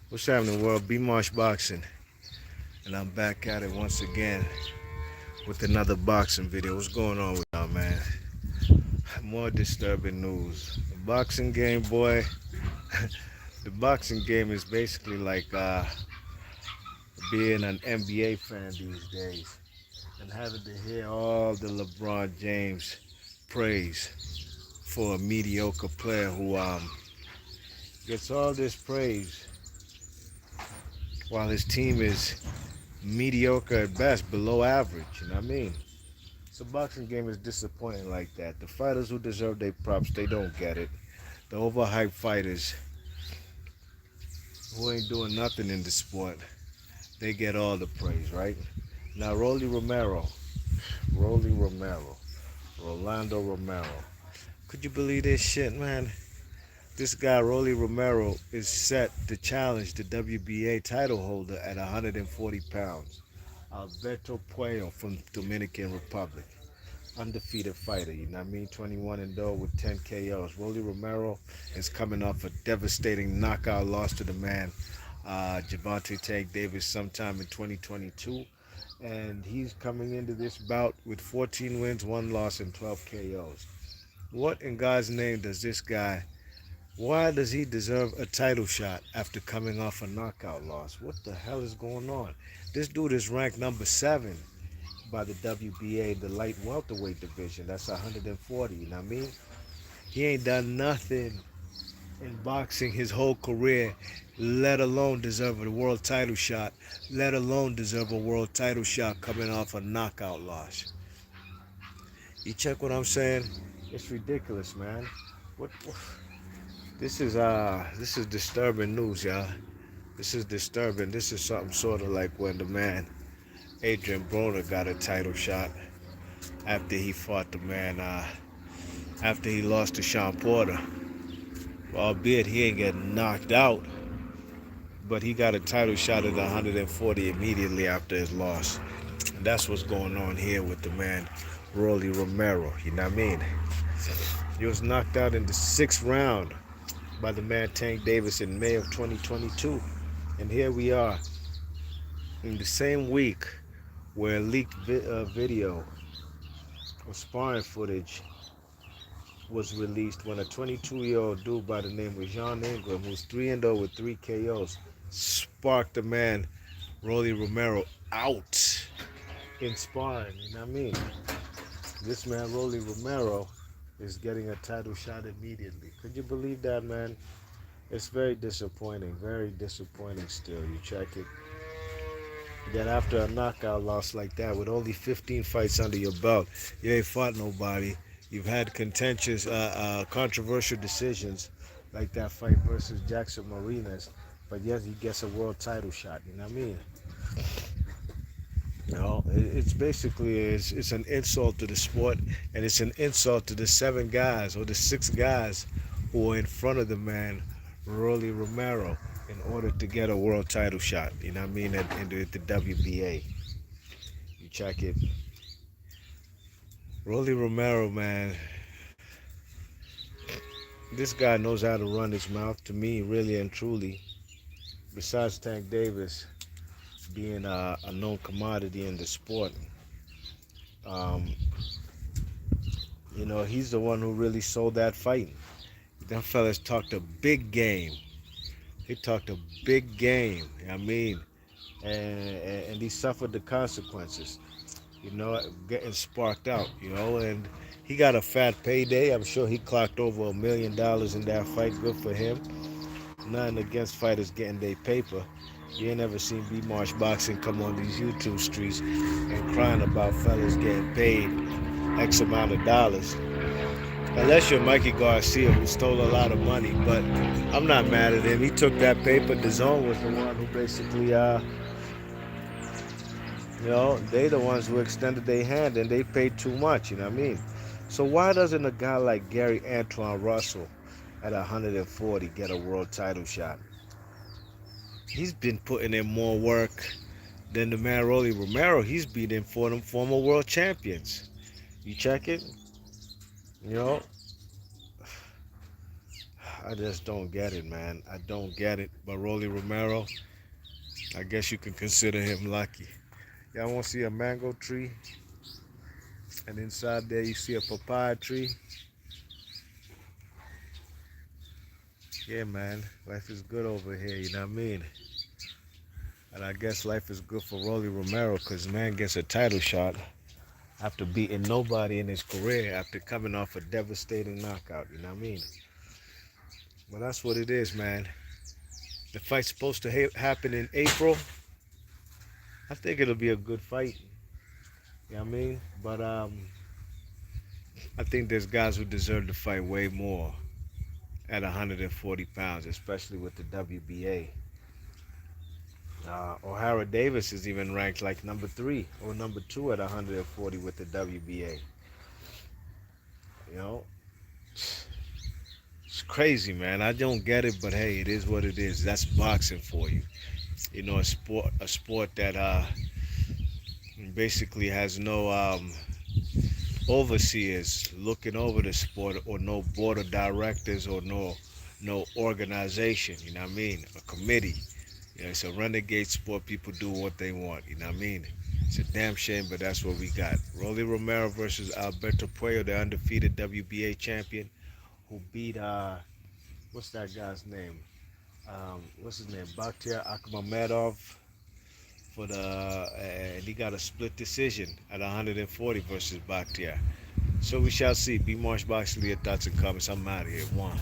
What's happening, world? B Marsh Boxing, and I'm back at it once again with another boxing video. What's going on with y'all, man? More disturbing news. The boxing game, boy. The boxing game is basically like being an NBA fan these days and having to hear all the LeBron James praise for a mediocre player who gets all this praise while his team is mediocre at best, below average. You know what I mean? The boxing game is disappointing like that. The fighters who deserve their props, they don't get it. The overhyped fighters who ain't doing nothing in the sport, they get all the praise, right? Now, Rolando Romero. Could you believe this shit, man? This guy, Rolly Romero, is set to challenge the WBA title holder at 140 pounds, Alberto Puello from Dominican Republic. Undefeated fighter, you know what I mean? 21-0 with 10 KOs. Rolly Romero is coming off a devastating knockout loss to the man, Javante Tank Davis, sometime in 2022. And he's coming into this bout with 14 wins, 1 loss, and 12 KOs. What in God's name does this guy, why does he deserve a title shot after coming off a knockout loss? What the hell is going on? This dude is ranked number 7 by the WBA, the light welterweight division. That's 140, you know what I mean? He ain't done nothing in boxing his whole career, let alone deserve a world title shot, let alone deserve a world title shot coming off a knockout loss. You check what I'm saying? It's ridiculous, man. What this is disturbing news, y'all. This is disturbing. This is something sort of like when the man Adrian Broner got a title shot after he fought the man, after he lost to Sean Porter. Albeit he ain't getting knocked out, but he got a title shot at 140 immediately after his loss. And that's what's going on here with the man, Rolly Romero. You know what I mean? He was knocked out in the 6th round by the man Tank Davis in May of 2022. And here we are in the same week where leaked video of sparring footage was released when a 22-year-old dude by the name of John Ingram, who's 3-0 with 3 KOs, sparked the man Rolly Romero out in sparring. You know what I mean? This man Rolly Romero is getting a title shot immediately. Could you believe that, man? It's very disappointing still. You check it. That after a knockout loss like that, with only 15 fights under your belt, you ain't fought nobody. You've had contentious, controversial decisions like that fight versus Jackson Marinas, but yet he gets a world title shot. You know what I mean? You know, it's basically it's an insult to the sport, and it's an insult to the 7 guys or the 6 guys who are in front of the man, Rolly Romero, in order to get a world title shot. You know what I mean? In the WBA. You check it. Rolly Romero, man, this guy knows how to run his mouth, to me, really and truly. Besides Tank Davis being a known commodity in the sport, um, he's the one who really sold that fight. Them fellas talked a big game. They talked a big game, I mean, and he suffered the consequences, getting sparked out, and he got a fat payday. I'm sure he clocked over $1 million in that fight. Good for him. Nothing against fighters getting their paper. You ain't ever seen B Marsh Boxing come on these YouTube streets and crying about fellas getting paid X amount of dollars. Unless you're Mikey Garcia, who stole a lot of money, but I'm not mad at him. He took that paper. The Zone was the one who basically, they the ones who extended their hand and they paid too much, you know what I mean? So why doesn't a guy like Gary Antoine Russell at 140 get a world title shot? He's been putting in more work than the man Rolly Romero. He's beating for them former world champions. You check it? You know, I just don't get it, man. I don't get it. But Rolly Romero, I guess you can consider him lucky. Y'all want to see a mango tree? And inside there you see a papaya tree? Yeah, man. Life is good over here, you know what I mean? And I guess life is good for Rolly Romero because man gets a title shot after beating nobody in his career after coming off a devastating knockout, you know what I mean? Well, that's what it is, man. The fight's supposed to happen in April. I think it'll be a good fight, you know what I mean? But I think there's guys who deserve to fight way more at 140 pounds, especially with the WBA. O'Hara Davis is even ranked like number 3 or number 2 at 140 with the WBA. You know, it's crazy, man. I don't get it, but hey, it is what it is. That's boxing for you. You know, a sport that basically has no overseers looking over the sport, or no board of directors, or no organization. You know what I mean? A committee. You know, it's a renegade sport. People do what they want. You know what I mean? It's a damn shame, but that's what we got. Rolly Romero versus Alberto Puello, the undefeated WBA champion, who beat what's that guy's name? What's his name? Bakhtiar Akhmedov for the and he got a split decision at 140 versus Bakhtiar. So we shall see. Be Marsh Boxley, your thoughts and comments. I'm out of here. One.